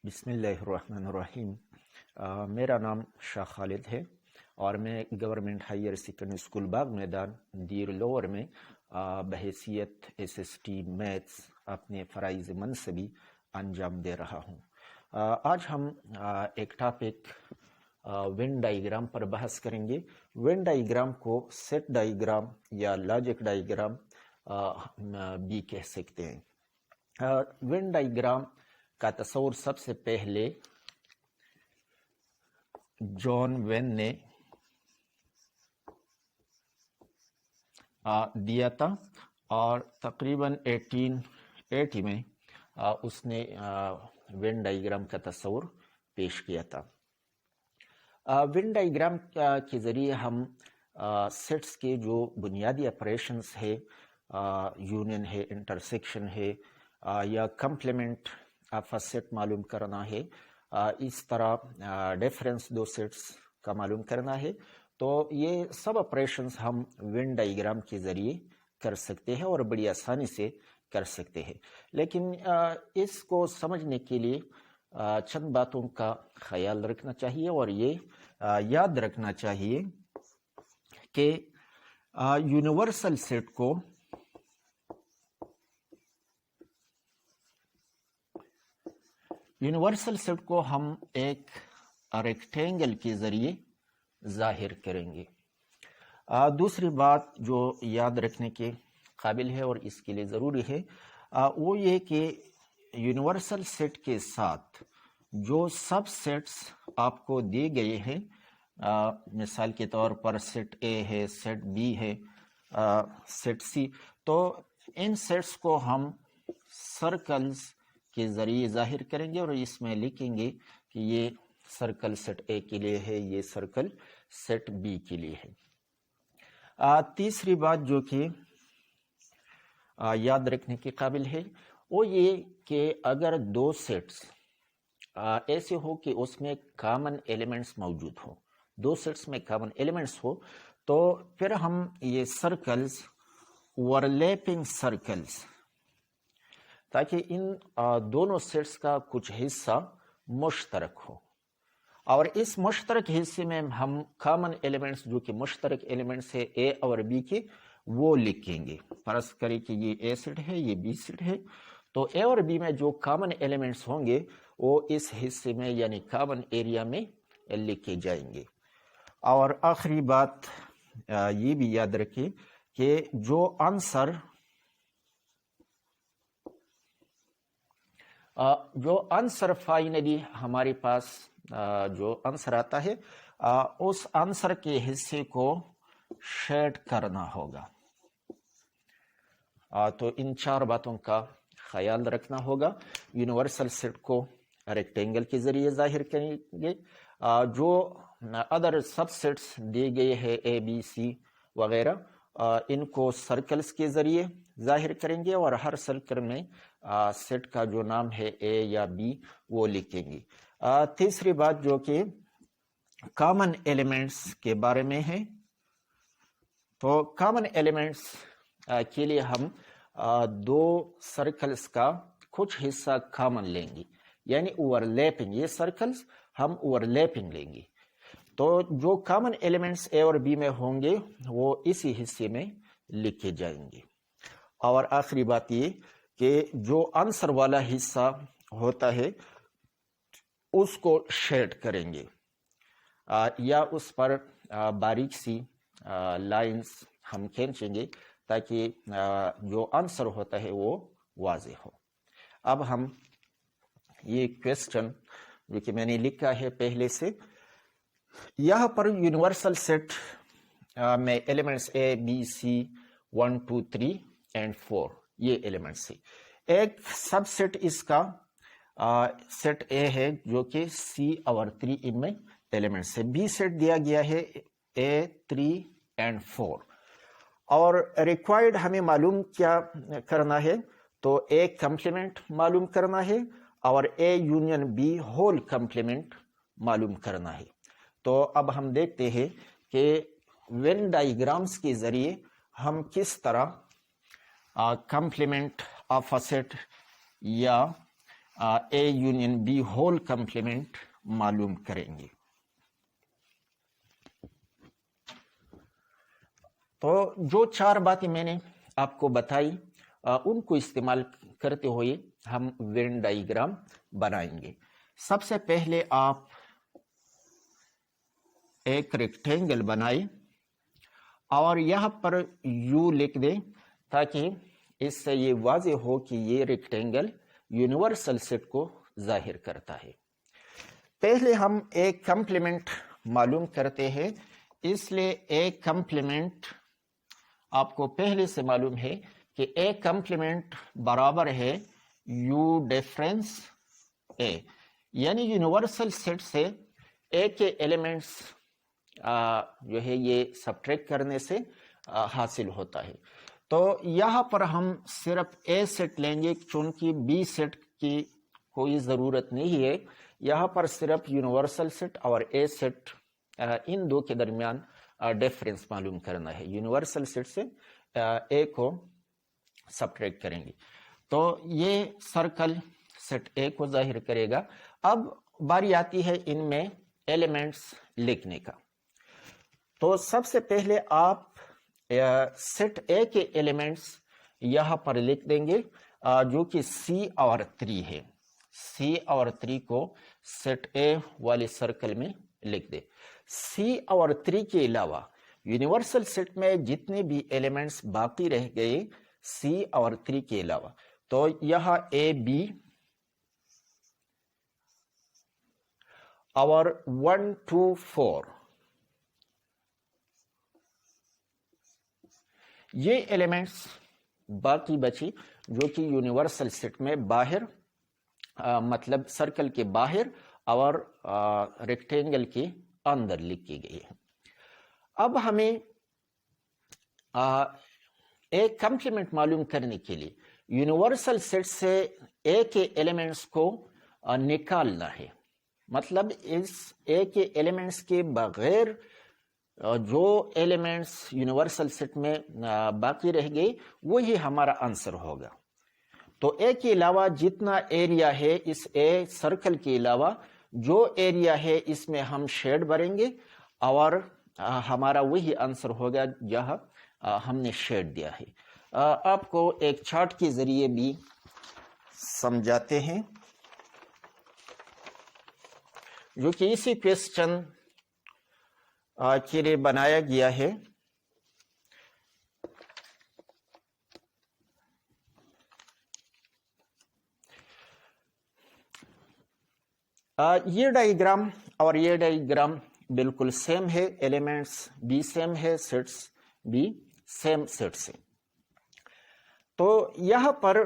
بسم اللہ الرحمن الرحیم۔ میرا نام شاہ خالد ہے اور میں گورنمنٹ ہائر سیکنڈری اسکول باغ میدان دیر لوور میں بحیثیت SST میتھس اپنے فرائض منصبی انجام دے رہا ہوں۔ آج ہم ایک ٹاپک وین ڈائیگرام پر بحث کریں گے۔ وین ڈائیگرام کو سیٹ ڈائیگرام یا لاجک ڈائیگرام بھی کہہ سکتے ہیں۔ وین ڈائیگرام کا تصور سب سے پہلے جان وین نے دیا تھا اور تقریباً 1880 میں اس نے وین ڈائیگرام کا تصور پیش کیا تھا۔ وین ڈائیگرام کے ذریعے ہم سیٹس کے جو بنیادی آپریشنز ہے، یونین ہے، انٹرسیکشن ہے یا کمپلیمنٹ آف اے سیٹ معلوم کرنا ہے، اس طرح ڈیفرنس دو سیٹس کا معلوم کرنا ہے، تو یہ سب آپریشنز ہم وین ڈائیگرام کے ذریعے کر سکتے ہیں اور بڑی آسانی سے کر سکتے ہیں۔ لیکن اس کو سمجھنے کے لیے چند باتوں کا خیال رکھنا چاہیے اور یہ یاد رکھنا چاہیے کہ یونیورسل سیٹ کو ہم ایک ریکٹینگل کے ذریعے ظاہر کریں گے۔ دوسری بات جو یاد رکھنے کے قابل ہے اور اس کے لیے ضروری ہے وہ یہ کہ یونیورسل سیٹ کے ساتھ جو سب سیٹس آپ کو دیے گئے ہیں، مثال کے طور پر سیٹ اے ہے، سیٹ بی ہے، سیٹ سی، تو ان سیٹس کو ہم سرکلز کے ذریعے ظاہر کریں گے اور اس میں لکھیں گے کہ یہ سرکل سیٹ اے کے لیے ہے، یہ سرکل سیٹ بی کے لیے ہے۔ تیسری بات جو کہ یاد رکھنے کے قابل ہے وہ یہ کہ اگر دو سیٹس ایسے ہو کہ اس میں کامن ایلیمنٹس موجود ہو، دو سیٹس میں کامن ایلیمنٹس ہو، تو پھر ہم یہ سرکلز اوورلیپنگ سرکلز، تاکہ ان دونوں سیٹس کا کچھ حصہ مشترک ہو، اور اس مشترک حصے میں ہم کامن ایلیمنٹس جو کہ مشترک ایلیمنٹس ہے اے اور بی کے، وہ لکھیں گے۔ فرض کریں کہ یہ اے سیٹ ہے، یہ بی سیٹ ہے، تو اے اور بی میں جو کامن ایلیمنٹس ہوں گے وہ اس حصے میں یعنی کامن ایریا میں لکھے جائیں گے۔ اور آخری بات یہ بھی یاد رکھیں کہ جو آنسر فائنلی ہمارے پاس جو آنسر آتا ہے اس آنسر کے حصے کو شیڈ کرنا ہوگا۔ تو ان چار باتوں کا خیال رکھنا ہوگا۔ یونیورسل سیٹ کو ریکٹینگل کے ذریعے ظاہر کریں گے، جو ادر سب سیٹس دیے گئے ہیں اے بی سی وغیرہ ان کو سرکلز کے ذریعے ظاہر کریں گے اور ہر سرکل میں سیٹ کا جو نام ہے اے یا بی وہ لکھیں گے۔ تیسری بات جو کہ کامن ایلیمنٹس کے بارے میں ہے، تو کامن ایلیمنٹس کے لیے ہم دو سرکلز کا کچھ حصہ کامن لیں گے، یعنی اوورلیپنگ، یہ سرکلز ہم اوورلیپنگ لیں گے، تو جو کامن ایلیمنٹس اے اور بی میں ہوں گے وہ اسی حصے میں لکھے جائیں گے۔ اور آخری بات یہ کہ جو آنسر والا حصہ ہوتا ہے اس کو شیڈ کریں گے یا اس پر باریک سی لائنز ہم کھینچیں گے تاکہ جو آنسر ہوتا ہے وہ واضح ہو۔ اب ہم یہ کویسچن جو کہ میں نے لکھا ہے پہلے سے، یہاں پر یونیورسل سیٹ میں elements A B C 1 2 3 and 4 یہ ایلیمنٹس ہے۔ ایک سب سیٹ اس کا سیٹ اے ہے جو کہ سی اور 3 ان میں ایلیمنٹس ہے، بی سیٹ دیا گیا ہے اے 3 اینڈ 4، اور ریکوائرڈ ہمیں معلوم کیا کرنا ہے، تو اے کمپلیمنٹ معلوم کرنا ہے اور A union B whole complement معلوم کرنا ہے۔ تو اب ہم دیکھتے ہیں کہ وین ڈائیگرامز کے ذریعے ہم کس طرح کمپلیمنٹ آف اے سیٹ یا A union B whole complement معلوم کریں گے. تو جو 4 باتیں میں نے آپ کو بتائی ان کو استعمال کرتے ہوئے ہم وین ڈائیگرام بنائیں گے. سب سے پہلے آپ ایک ریکٹینگل بنائیں اور یہاں پر یو لکھ دیں تاکہ اس سے یہ واضح ہو کہ یہ ریکٹینگل یونیورسل سیٹ کو ظاہر کرتا ہے. پہلے ہم ایک کمپلیمنٹ معلوم کرتے ہیں، اس لیے ایک کمپلیمنٹ آپ کو پہلے سے معلوم ہے کہ اے کمپلیمنٹ برابر ہے یو ڈیفرنس اے، یعنی یونیورسل سیٹ سے اے کے ایلیمنٹس جو ہے یہ سبٹریکٹ کرنے سے حاصل ہوتا ہے. تو یہاں پر ہم صرف اے سیٹ لیں گے چونکہ بی سیٹ کی کوئی ضرورت نہیں ہے. یہاں پر صرف یونیورسل سیٹ اور اے سیٹ ان دو کے درمیان ڈیفرنس معلوم کرنا ہے. یونیورسل سیٹ سے اے کو سبٹریکٹ کریں گے تو یہ سرکل سیٹ اے کو ظاہر کرے گا. اب باری آتی ہے ان میں ایلیمنٹس لکھنے کا. تو سب سے پہلے آپ سیٹ اے کے ایلیمنٹس یہاں پر لکھ دیں گے جو کہ سی اور 3 ہے. سی اور 3 کو سیٹ اے والے سرکل میں لکھ دیں. سی اور 3 کے علاوہ یونیورسل سیٹ میں جتنے بھی ایلیمنٹس باقی رہ گئے سی اور 3 کے علاوہ، تو یہاں اے بی اور 1 2 4 یہ ایلیمنٹس باقی بچی جو کہ یونیورسل سیٹ میں باہر مطلب سرکل کے باہر اور ریکٹینگل کے اندر لکھی گئی ہے. اب ہمیں ایک کمپلیمنٹ معلوم کرنے کے لیے یونیورسل سیٹ سے اے کے ایلیمنٹس کو نکالنا ہے. مطلب اس اے کے ایلیمنٹس کے بغیر جو ایلیمنٹس یونیورسل سیٹ میں باقی رہ گئے وہی ہمارا آنسر ہوگا. تو اے کے علاوہ جتنا ایریا ہے اس اے سرکل کے علاوہ جو ایریا ہے اس میں ہم شیڈ بھریں گے اور ہمارا وہی آنسر ہوگا جہاں ہم نے شیڈ دیا ہے. آپ کو ایک چارٹ کے ذریعے بھی سمجھاتے ہیں جو کہ اسی کوسچن کے لیے بنایا گیا ہے. یہ ڈائیگرام اور یہ ڈائیگرام بالکل سیم ہے، ایلیمنٹس بھی سیم ہے، سیٹس بھی سیم سیٹس ہیں. تو یہاں پر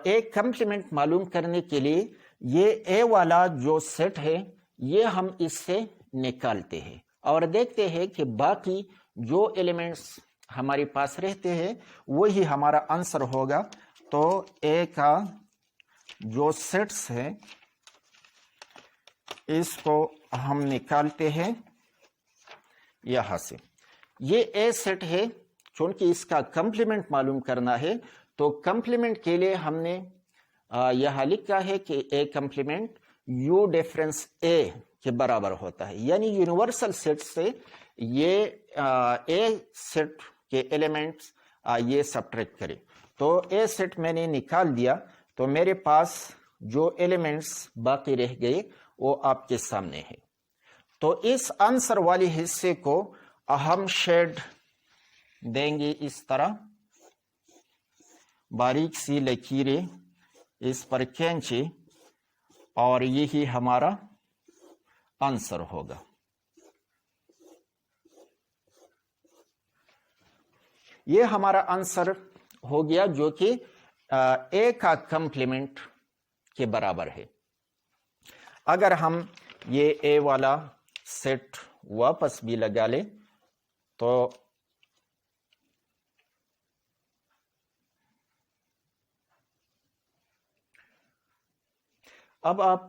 ایک کمپلیمنٹ معلوم کرنے کے لیے یہ اے والا جو سیٹ ہے یہ ہم اس سے نکالتے ہیں اور دیکھتے ہیں کہ باقی جو ایلیمنٹس ہمارے پاس رہتے ہیں وہی ہمارا آنسر ہوگا. تو اے کا جو سیٹس ہے اس کو ہم نکالتے ہیں یہاں سے. یہ اے سیٹ ہے، چونکہ اس کا کمپلیمنٹ معلوم کرنا ہے تو کمپلیمنٹ کے لیے ہم نے یہاں لکھا ہے کہ اے کمپلیمنٹ یو ڈیفرنس اے کے برابر ہوتا ہے، یعنی یونیورسل سیٹ سے یہ اے سیٹ کے ایلیمنٹس یہ سبٹریکٹ کرے. تو اے سیٹ میں نے نکال دیا تو میرے پاس جو ایلیمنٹس باقی رہ گئے وہ آپ کے سامنے ہے. تو اس آنسر والی حصے کو ہم شیڈ دیں گے اس طرح، باریک سی لکیریں اس پر کھینچے اور یہی ہمارا آنسر ہوگا. یہ ہمارا آنسر ہو گیا جو کہ اے کا کمپلیمنٹ کے برابر ہے. اگر ہم یہ اے والا سیٹ واپس بھی لگا لیں تو اب آپ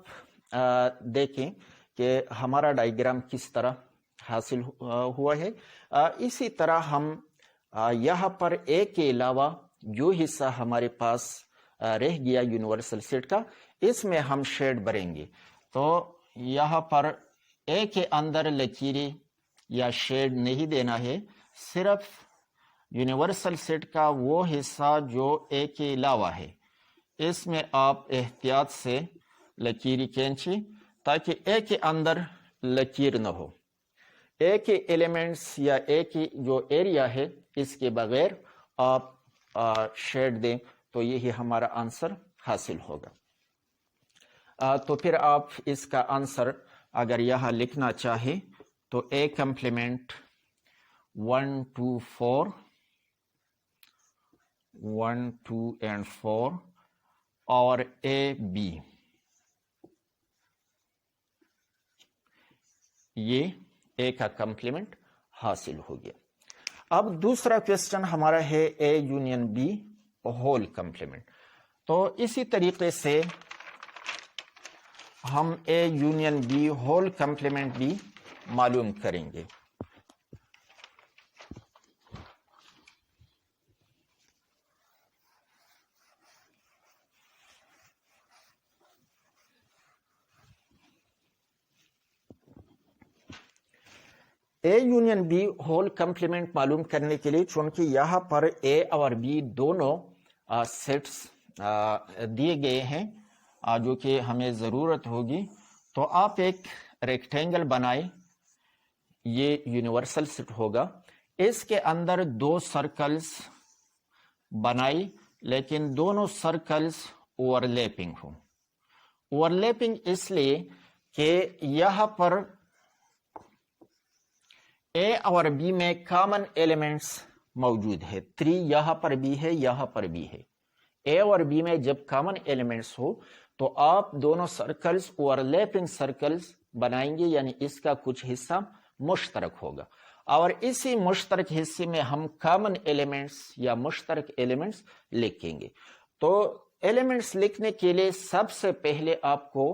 دیکھیں کہ ہمارا ڈائیگرام کس طرح حاصل ہوا ہے. اسی طرح ہم یہاں پر اے کے علاوہ جو حصہ ہمارے پاس رہ گیا یونیورسل سیٹ کا اس میں ہم شیڈ بھریں گے. تو یہاں پر اے کے اندر لکیریں یا شیڈ نہیں دینا ہے، صرف یونیورسل سیٹ کا وہ حصہ جو اے کے علاوہ ہے اس میں آپ احتیاط سے لکیری کھینچیں تاکہ اے کے اندر لکیر نہ ہو. اے کے ایلیمنٹس یا اے کی جو ایریا ہے اس کے بغیر آپ شیڈ دیں تو یہی ہمارا آنسر حاصل ہوگا. تو پھر آپ اس کا آنسر اگر یہاں لکھنا چاہیں تو اے کمپلیمنٹ 1 2 4 1 2 and 4 اور اے بی، یہ اے کا کمپلیمنٹ حاصل ہو گیا. اب دوسرا کویسچن ہمارا ہے A union B whole complement. تو اسی طریقے سے ہم A union B whole complement بھی معلوم کریں گے. A union B whole complement معلوم کرنے کے لیے چونکہ یہاں پر اے اور بی دونوں سیٹس دیے گئے ہیں جو کہ ہمیں ضرورت ہوگی، تو آپ ایک ریکٹینگل بنائیں. یہ یونیورسل سیٹ ہوگا. اس کے اندر 2 سرکلز بنائی لیکن دونوں سرکلز اوور لیپنگ ہوں. اوور لیپنگ اس لیے کہ یہاں پر اے اور بی میں کامن ایلیمنٹس موجود ہے. 3 یہاں پر بھی ہے، یہاں پر بھی ہے. اے اور بی میں جب کامن ایلیمنٹس ہو تو آپ دونوں سرکلز اوور لیپنگ سرکلز بنائیں گے، یعنی اس کا کچھ حصہ مشترک ہوگا اور اسی مشترک حصے میں ہم کامن ایلیمنٹس یا مشترک ایلیمنٹس لکھیں گے. تو ایلیمنٹس لکھنے کے لیے سب سے پہلے آپ کو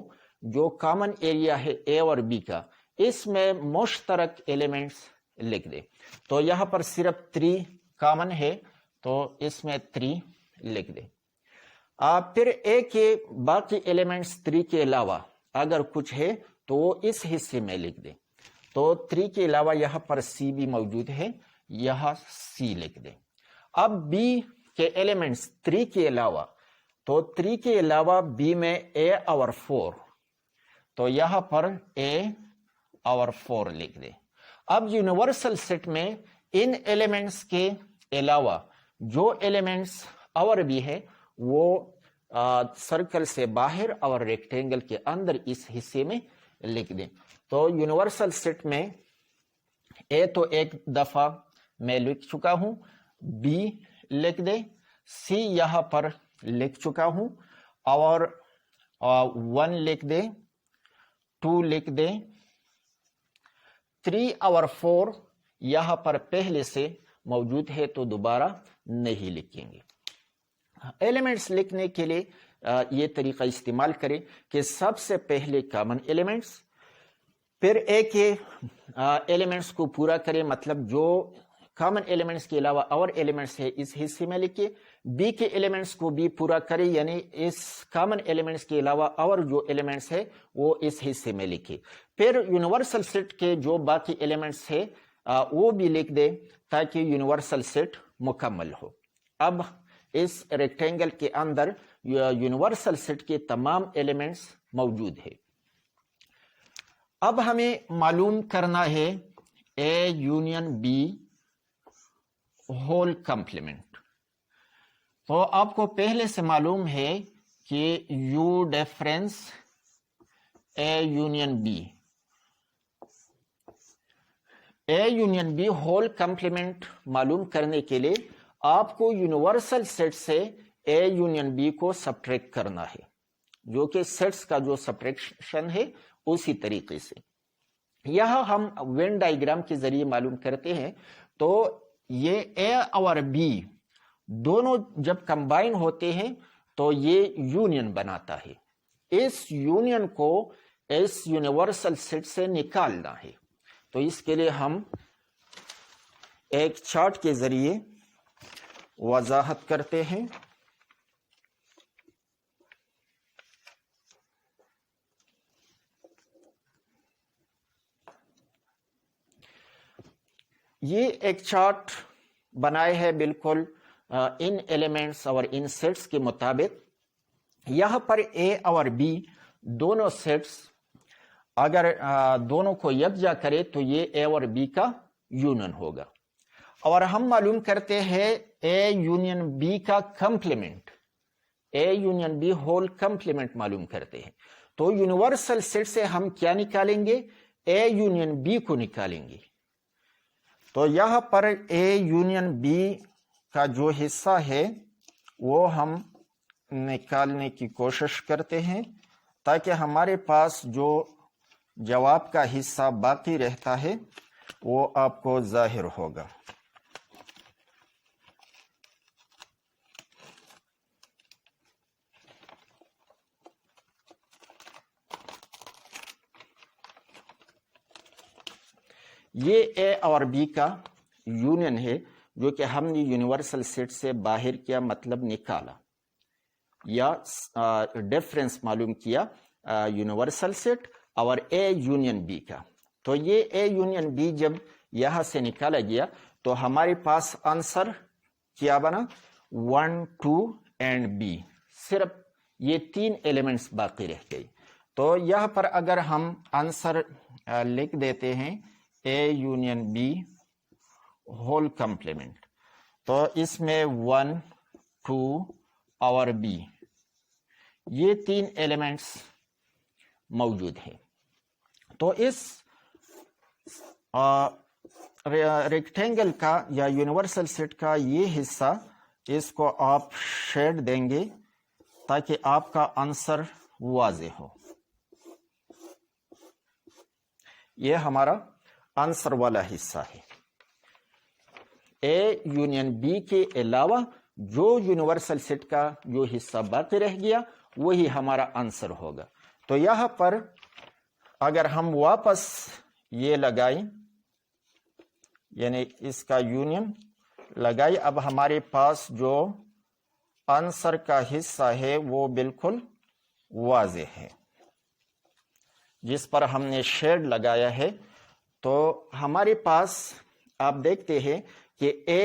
جو کامن ایریا ہے اے اور بی کا، اس میں مشترک ایلیمنٹس لکھ دیں. تو یہاں پر صرف 3 کامن ہے تو اس میں 3 لکھ دیں. پھر اے کے باقی ایلیمنٹس 3 کے علاوہ اگر کچھ ہے تو وہ اس حصے میں لکھ دیں. تو 3 کے علاوہ یہاں پر سی بھی موجود ہے، یہاں سی لکھ دیں. اب بی کے ایلیمنٹس 3 کے علاوہ، تو 3 کے علاوہ بی میں اے اور 4، تو یہاں پر اے اور 4 لکھ دیں. اب یونیورسل سیٹ میں ان ایلیمنٹس کے علاوہ جو ایلیمنٹس اور بھی ہے وہ سرکل سے باہر اور ریکٹینگل کے اندر اس حصے میں لکھ دیں. تو یونیورسل سیٹ میں اے تو ایک دفعہ میں لکھ چکا ہوں، بی لکھ دیں، سی یہاں پر لکھ چکا ہوں اور 1 لکھ دیں، 2 لکھ دیں، 3 اور 4 یہاں پر پہلے سے موجود ہے تو دوبارہ نہیں لکھیں گے. ایلیمنٹس لکھنے کے لیے یہ طریقہ استعمال کریں کہ سب سے پہلے کامن ایلیمنٹس، پھر اے کے ایلیمنٹس کو پورا کریں، مطلب جو کامن ایلیمنٹس کے علاوہ اور ایلیمنٹس ہے اس حصے میں لکھیں. بی کے ایلیمنٹس کو بھی پورا کریں، یعنی اس کامن ایلیمنٹس کے علاوہ اور جو ایلیمنٹس ہے وہ اس حصے میں لکھیں. پھر یونیورسل سیٹ کے جو باقی ایلیمنٹس ہے وہ بھی لکھ دیں تاکہ یونیورسل سیٹ مکمل ہو. اب اس ریکٹینگل کے اندر یونیورسل سیٹ کے تمام ایلیمنٹس موجود ہے. اب ہمیں معلوم کرنا ہے A union B whole complement. تو آپ کو پہلے سے معلوم ہے کہ you difference A union B, A union B whole complement معلوم کرنے کے لیے آپ کو یونیورسل سیٹ سے اے یونین بی کو سبٹریکٹ کرنا ہے، جو کہ سیٹس کا جو سبٹریکشن ہے اسی طریقے سے. یہاں ہم وین ڈائیگرام کے ذریعے معلوم کرتے ہیں. تو یہ اے اور بی دونوں جب کمبائن ہوتے ہیں تو یہ یونین بناتا ہے. اس یونین کو اس یونیورسل سیٹ سے نکالنا ہے. تو اس کے لیے ہم ایک چارٹ کے ذریعے وضاحت کرتے ہیں. یہ ایک چارٹ بنائے ہے بالکل ان ایلیمنٹس اور ان سیٹس کے مطابق. یہاں پر اے اور بی دونوں سیٹس اگر دونوں کو یکجا کرے تو یہ اے اور بی کا یونین ہوگا. اور ہم معلوم کرتے ہیں اے یونین بی کا complement, A union B whole complement معلوم کرتے ہیں. تو یونیورسل سیٹ سے ہم کیا نکالیں گے؟ اے یونین بی کو نکالیں گے. تو یہاں پر اے یونین بی کا جو حصہ ہے وہ ہم نکالنے کی کوشش کرتے ہیں تاکہ ہمارے پاس جو جواب کا حصہ باقی رہتا ہے وہ آپ کو ظاہر ہوگا. یہ اے اور بی کا یونین ہے جو کہ ہم نے یونیورسل سیٹ سے باہر کیا، مطلب نکالا یا ڈیفرنس معلوم کیا یونیورسل سیٹ اور اے یونین بی کا. تو یہ اے یونین بی جب یہاں سے نکالا گیا تو ہمارے پاس آنسر کیا بنا؟ 1 2 اینڈ بی. صرف یہ 3 ایلیمنٹس باقی رہ گئی. تو یہاں پر اگر ہم آنسر لکھ دیتے ہیں A union B whole complement, تو اس میں 1 2 اور بی یہ 3 ایلیمنٹس موجود ہیں. تو اس ریکٹینگل کا یا یونیورسل سیٹ کا یہ حصہ اس کو آپ شیڈ دیں گے تاکہ آپ کا آنسر واضح ہو. یہ ہمارا آنسر والا حصہ ہے. اے یونین بی کے علاوہ جو یونیورسل سیٹ کا جو حصہ باقی رہ گیا وہی ہمارا آنسر ہوگا. تو یہاں پر اگر ہم واپس یہ لگائیں، یعنی اس کا یونین لگائی، اب ہمارے پاس جو آنسر کا حصہ ہے وہ بالکل واضح ہے جس پر ہم نے شیڈ لگایا ہے. تو ہمارے پاس آپ دیکھتے ہیں کہ اے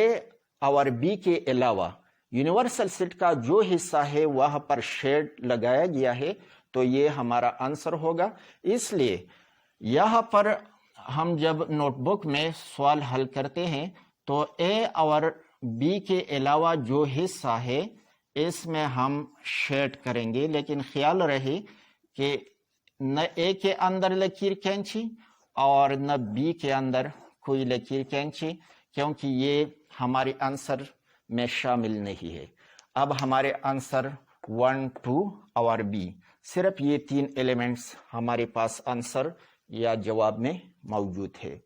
اور بی کے علاوہ یونیورسل سیٹ کا جو حصہ ہے وہاں پر شیڈ لگایا گیا ہے، تو یہ ہمارا آنسر ہوگا. اس لیے یہاں پر ہم جب نوٹ بک میں سوال حل کرتے ہیں تو اے اور بی کے علاوہ جو حصہ ہے اس میں ہم شیڈ کریں گے، لیکن خیال رہے کہ نہ اے کے اندر لکیر کھینچی اور نہ بی کے اندر کوئی لکیر کھینچی، کیونکہ یہ ہمارے آنسر میں شامل نہیں ہے. اب ہمارے آنسر 1 2 اور بی، صرف یہ 3 ایلیمنٹس ہمارے پاس آنسر یا جواب میں موجود ہے.